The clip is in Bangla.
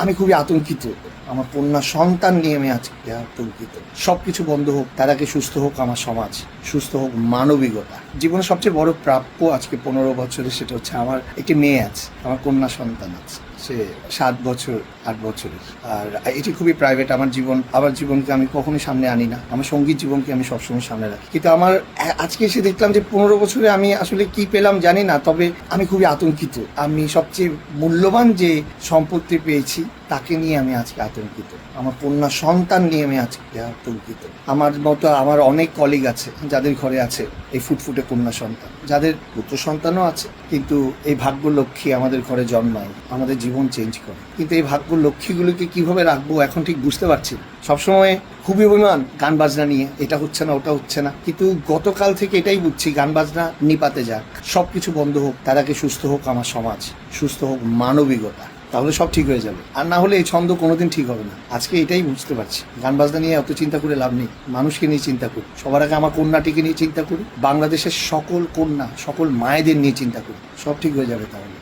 আমি খুবই আতঙ্কিত। আমার কন্যা সন্তান নিয়ে আমি আজকে আতঙ্কিত। সবকিছু বন্ধ হোক, তার আগে সুস্থ হোক আমার সমাজ, সুস্থ হোক মানবিকতা। জীবনের সবচেয়ে বড় প্রাপ্য আজকে 15 বছরে, সেটা হচ্ছে আমার একটি মেয়ে আছে, আমার কন্যা সন্তান আছে। সে 7 বছর 8 বছরের। আর এটি খুবই প্রাইভেট। আমার জীবনকে আমি কখনোই সামনে আনি না। আমার সঙ্গীত জীবনকে আমি সবসময় সামনে রাখি। কিন্তু আমার আজকে এসে দেখলাম যে 15 বছরে আমি আসলে কি পেলাম জানি না, তবে আমি খুবই আতঙ্কিত। আমি সবচেয়ে মূল্যবান যে সম্পত্তি পেয়েছি তাকে নিয়ে আমি আজকে আতঙ্কিত। আমার কন্যা সন্তান নিয়ে আমি আজকে আতঙ্কিত। আমার মতো আমার অনেক কলিগ আছে যাদের ঘরে আছে এই ফুটফুটে কন্যা সন্তান, যাদের পুত্র সন্তানও আছে, কিন্তু এই ভাগ্য লক্ষ্মী আমাদের ঘরে জন্মায়, আমাদের জীবন চেঞ্জ করে। কিন্তু এই ভাগ্য লক্ষ্মীগুলোকে কিভাবে রাখবো এখন ঠিক বুঝতে পারছি না। সবসময় খুবই অভিমান গান বাজনা নিয়ে, এটা হচ্ছে না ওটা হচ্ছে না, কিন্তু গতকাল থেকে এটাই বুঝছি, গান বাজনা নিপাতে যাক, সবকিছু বন্ধ হোক, তার আগে সুস্থ হোক আমার সমাজ, সুস্থ হোক মানবিকতা, তাহলে সব ঠিক হয়ে যাবে। আর না হলে এই ছন্দ কোনোদিন ঠিক হবে না। আজকে এটাই বুঝতে পারছি, গান বাজনা নিয়ে অত চিন্তা করে লাভ নেই। মানুষকে নিয়ে চিন্তা করি, সবার আগে আমার কন্যাটিকে নিয়ে চিন্তা করি, বাংলাদেশের সকল কন্যা সকল মায়েদের নিয়ে চিন্তা করি, সব ঠিক হয়ে যাবে তাহলে।